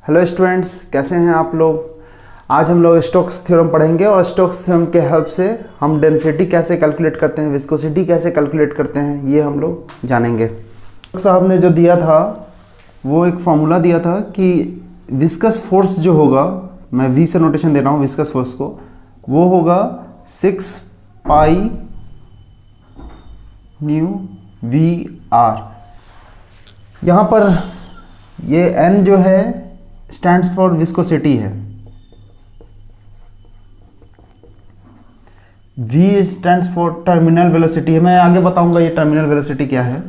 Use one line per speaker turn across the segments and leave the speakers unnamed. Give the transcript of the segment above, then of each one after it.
Hello students, कैसे हैं आप लोग। आज हम लोग स्टोक्स थ्योरम पढ़ेंगे और स्टोक्स थ्योरम के हेल्प से हम डेंसिटी कैसे कैलकुलेट करते हैं, विस्कोसिटी कैसे कैलकुलेट करते हैं, ये हम लोग जानेंगे। साहब ने जो दिया था वो एक फॉर्मूला दिया था कि विस्कस फोर्स जो होगा, मैं वी से नोटेशन दे रहा हूँ विस्कस फोर्स को, वो होगा 6 पाई न्यू वी आर। यहाँ पर ये n जो है स्टैंड्स फॉर विस्कोसिटी है, v stands for terminal velocity है। मैं आगे बताऊंगा ये टर्मिनल वेलोसिटी क्या है।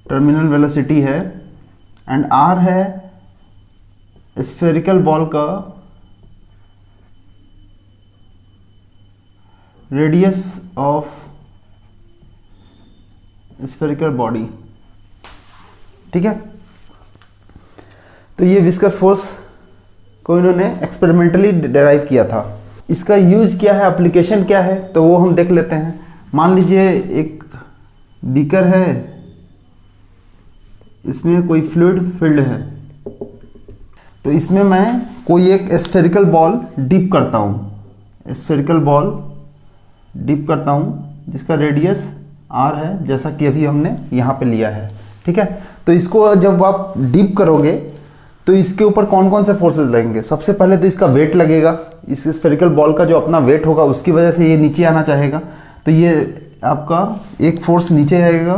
टर्मिनल वेलोसिटी है एंड r है स्फेरिकल बॉल का रेडियस ऑफ स्फेरिकल बॉडी। ठीक है, तो ये विस्कस फोर्स को इन्होंने एक्सपेरिमेंटली डिराइव किया था। इसका यूज क्या है, एप्लीकेशन क्या है, तो वो हम देख लेते हैं। मान लीजिए एक बीकर है, इसमें कोई फ्लूइड फिल्ड है, तो इसमें मैं कोई एक स्फेरिकल बॉल डिप करता हूँ। स्फेरिकल बॉल डिप करता हूँ जिसका रेडियस r है, जैसा कि अभी हमने यहाँ पे लिया है। ठीक है, तो इसको जब आप डिप करोगे तो इसके ऊपर कौन कौन से फोर्सेस लगेंगे। सबसे पहले तो इसका वेट लगेगा, इस स्फेरिकल बॉल का जो अपना वेट होगा उसकी वजह से ये नीचे आना चाहेगा, तो ये आपका एक फोर्स नीचे आएगा।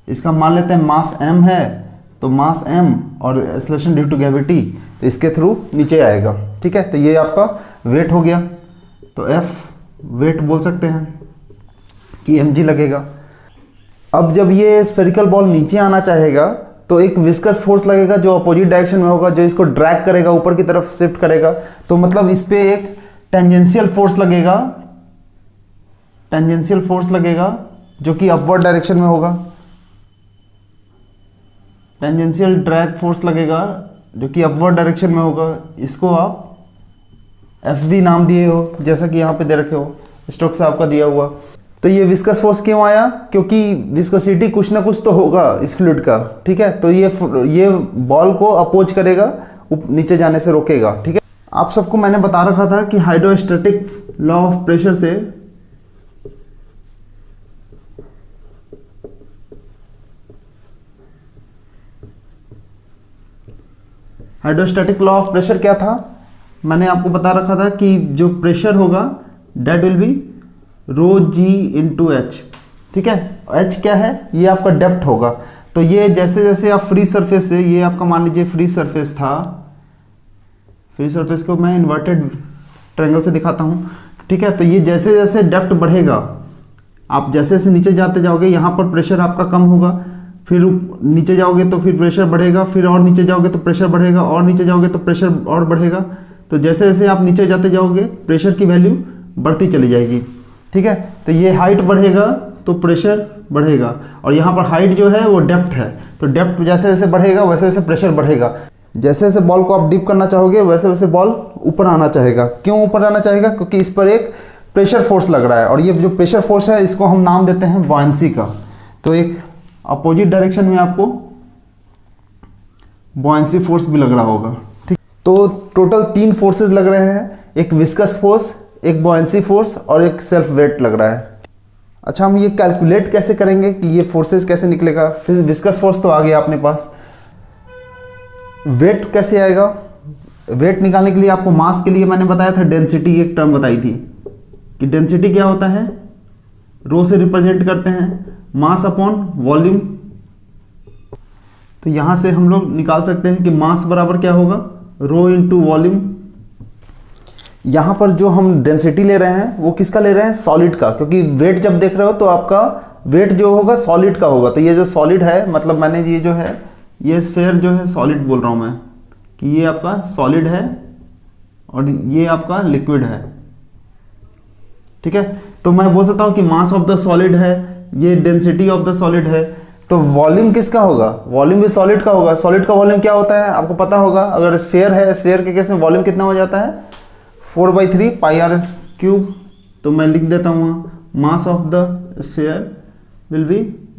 इसका मान लेते हैं मास m है, तो मास m और एक्सेलरेशन ड्यू टू ग्रेविटी इसके थ्रू नीचे आएगा। ठीक है, तो ये आपका वेट हो गया, तो F वेट बोल सकते हैं कि mg लगेगा। अब जब ये स्फेरिकल बॉल नीचे आना चाहेगा तो एक विस्कस फोर्स लगेगा जो अपोजिट डायरेक्शन में होगा, जो इसको ड्रैग करेगा, ऊपर की तरफ शिफ्ट करेगा। तो मतलब इस पे एक टेंजेंशियल फोर्स लगेगा, टेंजेंशियल फोर्स लगेगा जो कि अपवर्ड डायरेक्शन में होगा। टेंजेंशियल ड्रैग फोर्स लगेगा जो कि अपवर्ड डायरेक्शन में होगा। इसको आप FV नाम दिए हो, जैसा कि यहाँ पे दे रखे हो, स्टोक्स आपका दिया हुआ। तो ये विस्कस फोर्स क्यों आया, क्योंकि विस्कोसिटी कुछ ना कुछ तो होगा इस फ्लूइड का। ठीक है, तो ये बॉल को अपोज करेगा, नीचे जाने से रोकेगा। ठीक है, आप सबको मैंने बता रखा था कि हाइड्रोस्टैटिक लॉ ऑफ प्रेशर से हाइड्रोस्टैटिक लॉ ऑफ प्रेशर क्या था, मैंने आपको बता रखा था कि जो प्रेशर होगा that will be rho g into h. ठीक है, एच क्या है, ये आपका डेप्थ होगा। तो ये जैसे जैसे आप फ्री सरफेस से, ये आपका मान लीजिए फ्री सरफेस था, फ्री सरफेस को मैं इन्वर्टेड ट्रायंगल से दिखाता हूँ। ठीक है, तो ये जैसे जैसे डेप्थ बढ़ेगा, आप जैसे जैसे नीचे जाते जाओगे यहाँ पर प्रेशर आपका कम होगा, फिर नीचे जाओगे तो फिर प्रेशर बढ़ेगा, फिर और नीचे जाओगे तो प्रेशर बढ़ेगा, और नीचे जाओगे तो प्रेशर और बढ़ेगा। तो जैसे जैसे आप नीचे जाते जाओगे प्रेशर की वैल्यू बढ़ती चली जाएगी। ठीक है, तो ये हाइट बढ़ेगा तो प्रेशर बढ़ेगा, और यहाँ पर हाइट जो है वो डेप्थ है, तो डेप्थ जैसे जैसे बढ़ेगा वैसे वैसे प्रेशर बढ़ेगा। जैसे जैसे बॉल को आप डिप करना चाहोगे वैसे वैसे बॉल ऊपर आना चाहेगा। क्यों ऊपर आना चाहेगा, क्योंकि इस पर एक प्रेशर फोर्स लग रहा है, और ये जो प्रेशर फोर्स है इसको हम नाम देते हैं बॉयंसी का। तो एक अपोजिट डायरेक्शन में आपको बॉयंसी फोर्स भी लग रहा होगा। ठीक, तो टोटल 3 फोर्सेस लग रहे हैं, एक विस्कस फोर्स, एक बॉयंसी फोर्स और एक सेल्फ वेट लग रहा है। अच्छा, हम ये कैलकुलेट कैसे करेंगे कि ये फोर्सेस कैसे निकलेगा। फिर विस्कस फोर्स तो आ गया अपने पास, वेट कैसे आएगा। वेट निकालने के लिए आपको मास के लिए मैंने बताया था डेंसिटी, एक टर्म बताई थी कि डेंसिटी क्या होता है, रो से रिप्रेजेंट करते हैं मास अपॉन वॉल्यूम। तो यहां से हम लोग निकाल सकते हैं कि मास बराबर क्या होगा, रो इंटू वॉल्यूम। यहाँ पर जो हम डेंसिटी ले रहे हैं वो किसका ले रहे हैं, सॉलिड का, क्योंकि वेट जब देख रहे हो तो आपका वेट जो होगा सॉलिड का होगा। तो ये जो सॉलिड है, मतलब मैंने ये जो है ये स्फेयर जो है सॉलिड बोल रहा हूँ मैं, कि ये आपका सॉलिड है और ये आपका लिक्विड है। ठीक है, तो मैं बोल सकता हूँ कि मास ऑफ द सॉलिड है, ये डेंसिटी ऑफ द सॉलिड है। तो वॉल्यूम किसका होगा, वॉल्यूम भी सॉलिड का होगा। सॉलिड का वॉल्यूम क्या होता है आपको पता होगा, अगर स्फेयर है, स्फेयर के केस में वॉल्यूम कितना हो जाता है, 4/3 पाई आर क्यूब। तो मैं लिख देता हूँ mass of the sphere will be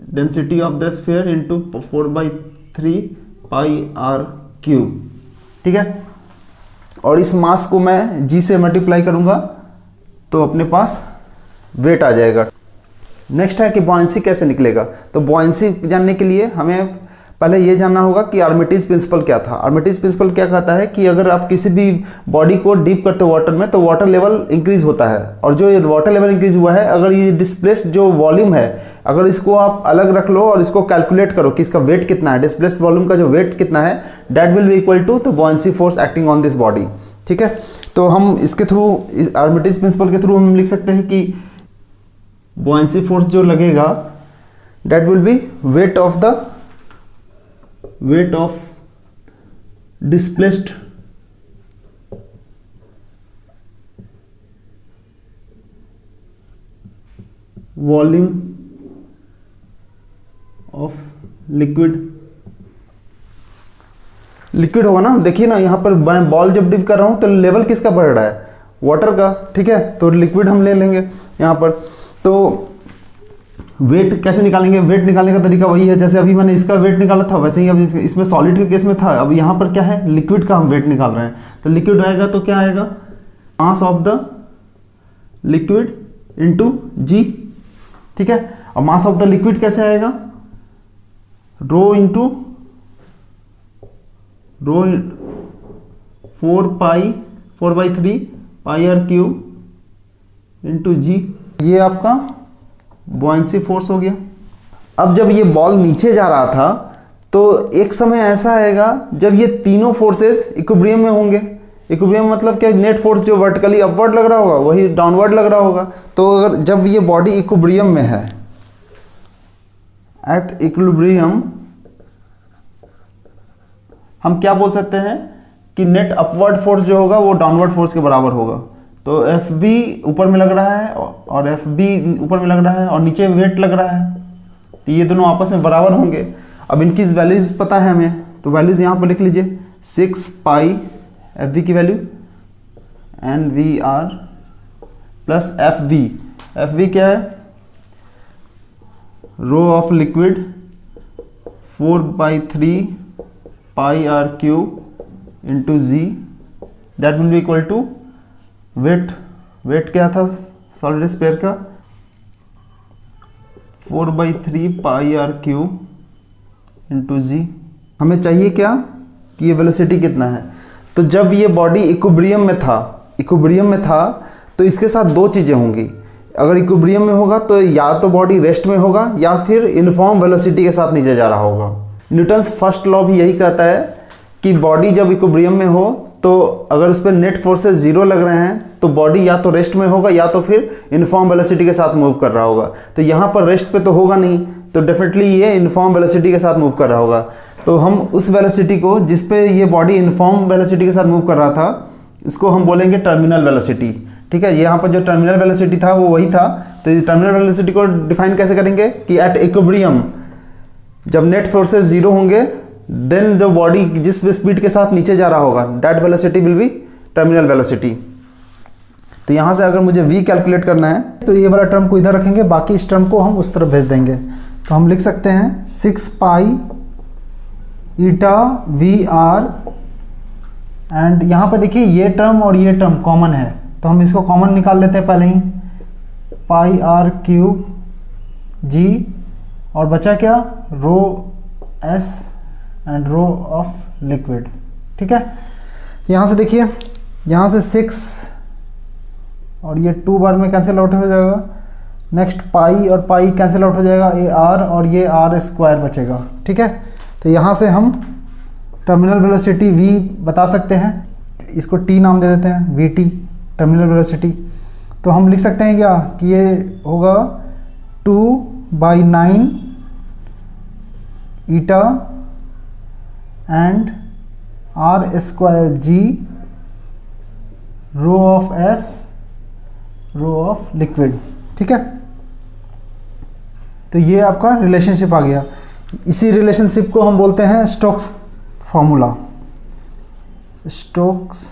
density of the sphere into 4/3 pi are cube, ठीक है। और इस मास को मैं जी से मल्टीप्लाई करूंगा तो अपने पास वेट आ जाएगा। नेक्स्ट है कि बॉयंसी कैसे निकलेगा। तो बॉयंसी जानने के लिए हमें पहले ये जानना होगा कि आर्मिटीज प्रिंसिपल क्या था। आर्मिटीज प्रिंसिपल क्या कहता है कि अगर आप किसी भी बॉडी को डीप करते हो वाटर में तो वाटर लेवल इंक्रीज होता है, और जो ये वाटर लेवल इंक्रीज हुआ है, अगर ये डिस्प्लेस्ड जो वॉल्यूम है, अगर इसको आप अलग रख लो और इसको कैलकुलेट करो कि इसका वेट कितना है, डिस्प्लेस्ड वॉल्यूम का जो वेट कितना है, that will be equal to the buoyancy force acting on this body, ठीक है। तो हम इसके थ्रू, आर्मिटीज प्रिंसिपल के थ्रू हम लिख सकते हैं कि बॉयंसी फोर्स जो लगेगा that will be weight of displaced volume of liquid होगा ना। देखिए ना, यहाँ पर मैं बॉल जब डिप कर रहा हूँ तो लेवल किसका बढ़ रहा है, वाटर का, ठीक है। तो लिक्विड हम ले लेंगे यहाँ पर। तो वेट कैसे निकालेंगे, वेट निकालने का तरीका वही है जैसे अभी मैंने इसका वेट निकाला था, वैसे ही अब इसमें सॉलिड के केस में था, अब यहाँ पर क्या है, लिक्विड का हम वेट निकाल रहे हैं। तो लिक्विड आएगा तो क्या आएगा, mass of the liquid into G, ठीक है। और मास ऑफ द लिक्विड कैसे आएगा, rho into rho 4/3 pi are cube into G. ये आपका बॉयंसी फोर्स हो गया। अब जब ये बॉल नीचे जा रहा था तो एक समय ऐसा आएगा जब ये तीनों फोर्सेस इक्विलिब्रियम में होंगे। इक्विलिब्रियम मतलब क्या, नेट फोर्स जो वर्टिकली अपवर्ड लग रहा होगा वही डाउनवर्ड लग रहा होगा। तो अगर जब ये बॉडी इक्विलिब्रियम में है, एट इक्विलिब्रियम, हम क्या बोल सकते हैं कि नेट अपवर्ड फोर्स जो होगा वो डाउनवर्ड फोर्स के बराबर होगा। तो एफ बी ऊपर में लग रहा है और एफ बी ऊपर में लग रहा है और नीचे वेट लग रहा है, तो ये दोनों आपस में बराबर होंगे। अब इनकी वैल्यूज पता है हमें, तो वैल्यूज यहाँ पर लिख लीजिए, 6 पाई एफ बी की value and v r plus F B. F B क्या है, rho of liquid 4/3 pi are cube into g, that will be equal to weight क्या था सॉलिड स्फीयर का, 4/3 pi are cube into g. हमें चाहिए क्या कि ये वेलोसिटी कितना है। तो जब ये बॉडी इक्विलिब्रियम में था तो इसके साथ दो चीज़ें होंगी। अगर इक्विलिब्रियम में होगा तो या तो बॉडी रेस्ट में होगा या फिर यूनिफॉर्म वेलोसिटी के साथ नीचे जा रहा होगा। न्यूटन्स फर्स्ट लॉ भी यही कहता है कि बॉडी जब इक्विलिब्रियम में हो तो अगर उस पर नेट फोर्सेस जीरो लग रहे हैं तो बॉडी या तो रेस्ट में होगा या तो फिर यूनिफॉर्म वेलोसिटी के साथ मूव कर रहा होगा। तो यहाँ पर रेस्ट पे तो होगा नहीं, तो डेफिनेटली ये यूनिफॉर्म वेलोसिटी के साथ मूव कर रहा होगा। तो हम उस वेलोसिटी को जिस पे ये बॉडी यूनिफॉर्म वेलोसिटी के साथ मूव कर रहा था, इसको हम बोलेंगे टर्मिनल वेलोसिटी, ठीक है। यहाँ पर जो टर्मिनल वेलोसिटी था वो वही था। तो टर्मिनल वेलोसिटी को डिफाइन कैसे करेंगे कि एट इक्विलिब्रियम जब नेट फोर्सेस जीरो होंगे, देन द बॉडी जिस स्पीड के साथ नीचे जा रहा होगा, that velocity will be terminal velocity. तो यहाँ से अगर मुझे v कैलकुलेट करना है तो ये वाला टर्म को इधर रखेंगे, बाकी इस टर्म को हम उस तरफ भेज देंगे। तो हम लिख सकते हैं 6 पाई ईटा वी आर, एंड यहाँ पर देखिए ये टर्म और ये टर्म कॉमन है, तो हम इसको कॉमन निकाल लेते हैं पहले ही, पाई आर क्यूब जी, और बचा क्या, rho S and rho of liquid, ठीक है। यहाँ से देखिए, यहाँ से 6 और ये 2 बार में कैंसिल आउट हो जाएगा। नेक्स्ट पाई और पाई कैंसिल आउट हो जाएगा, ये आर और ये आर स्क्वायर बचेगा, ठीक है। तो यहाँ से हम टर्मिनल वेलोसिटी v बता सकते हैं, इसको t नाम दे देते हैं, vt टर्मिनल वेलोसिटी। तो हम लिख सकते हैं क्या कि ये होगा 2/9 eta and r square g rho of s rho of liquid, ठीक है। तो ये आपका रिलेशनशिप आ गया। इसी रिलेशनशिप को हम बोलते हैं स्टोक्स फॉर्मूला, स्टोक्स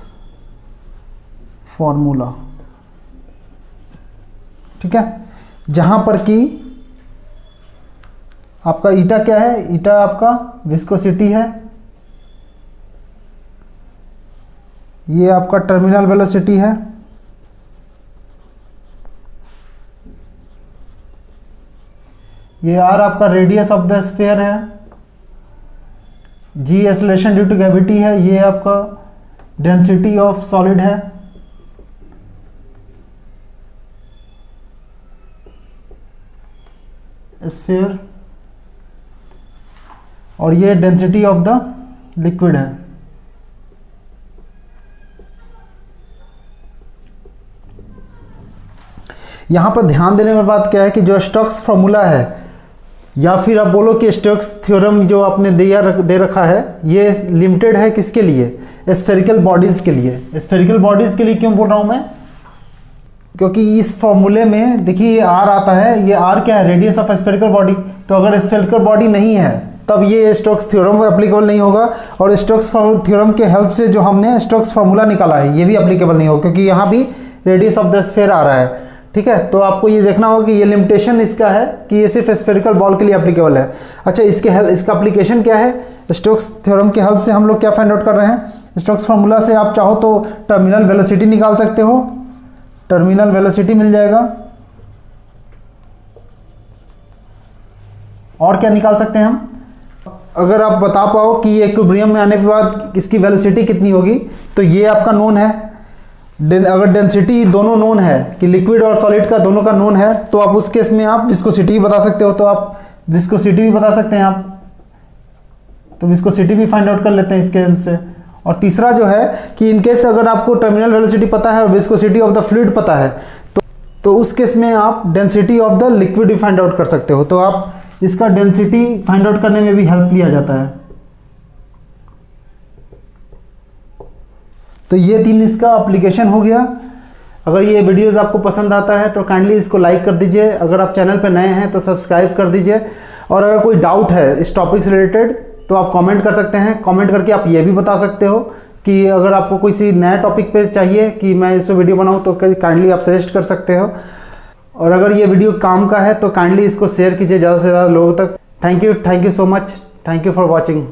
फॉर्मूला, ठीक है। जहां पर कि आपका ईटा क्या है, ईटा आपका विस्कोसिटी है, ये आपका टर्मिनल वेलोसिटी है, ये आर आपका रेडियस ऑफ द स्फीयर है, जी एक्सेलरेशन ड्यू टू ग्रेविटी है, ये आपका डेंसिटी ऑफ सॉलिड है, स्फीयर, और ये डेंसिटी ऑफ द लिक्विड है। यहां पर ध्यान देने वाली बात क्या है कि जो स्टोक्स फॉर्मूला है, या फिर आप बोलो कि स्टोक्स थ्योरम जो आपने दे रखा है, ये लिमिटेड है किसके लिए, स्फेरिकल बॉडीज के लिए। स्फेरिकल बॉडीज के लिए क्यों बोल रहा हूं मैं, क्योंकि इस फॉर्मूले में देखिए ये आर आता है, ये आर क्या है, रेडियस ऑफ स्फेरिकल बॉडी। तो अगर स्फेरिकल बॉडी नहीं है तब ये स्टोक्स थ्योरम एप्लीकेबल नहीं होगा, और स्टोक्स थ्योरम के हेल्प से जो हमने स्टोक्स फार्मूला निकाला है ये भी एप्लीकेबल नहीं होगा, क्योंकि यहाँ भी रेडियस ऑफ द स्फीयर आ रहा है। ठीक है, तो आपको ये देखना होगा कि ये लिमिटेशन इसका है कि ये सिर्फ स्फेरिकल बॉल के लिए एप्लीकेबल है। अच्छा, इसका एप्लीकेशन क्या है, स्टोक्स थ्योरम के हेल्प से हम लोग क्या फाइंड आउट कर रहे हैं, स्टोक्स फार्मूला से आप चाहो तो टर्मिनल वेलोसिटी निकाल सकते हो, टर्मिनल वेलोसिटी मिल जाएगा। और क्या निकाल सकते हैं हम, अगर आप बता पाओ कि ये इक्विलिब्रियम में आने के बाद इसकी वेलोसिटी कितनी होगी, तो ये आपका नोन है। अगर डेंसिटी दोनों नोन है कि लिक्विड और सॉलिड का दोनों का नोन है, तो आप उस केस में आप विस्कोसिटी भी बता सकते हो, तो आप विस्कोसिटी भी बता सकते हैं आप, तो विस्कोसिटी भी फाइंड आउट कर लेते हैं इसके हेल्प से। और तीसरा जो है कि इनकेस अगर आपको टर्मिनल वेलोसिटी पता है और विस्कोसिटी ऑफ द फ्लूइड पता है, तो उस केस में आप डेंसिटी ऑफ द लिक्विड भी फाइंड आउट कर सकते हो, तो आप इसका डेंसिटी फाइंड आउट करने में भी हेल्प लिया जाता है। तो ये 3 इसका एप्लीकेशन हो गया। अगर ये वीडियोस आपको पसंद आता है तो काइंडली इसको लाइक कर दीजिए, अगर आप चैनल पर नए हैं तो सब्सक्राइब कर दीजिए, और अगर कोई डाउट है इस टॉपिक से रिलेटेड तो आप कमेंट कर सकते हैं। कमेंट करके आप ये भी बता सकते हो कि अगर आपको कोई नया टॉपिक पे चाहिए कि मैं इस पर वीडियो बनाऊँ, तो काइंडली आप सजेस्ट कर सकते हो। और अगर ये वीडियो काम का है तो काइंडली इसको शेयर कीजिए ज़्यादा से ज़्यादा लोगों तक। Thank you so much, thank you for watching.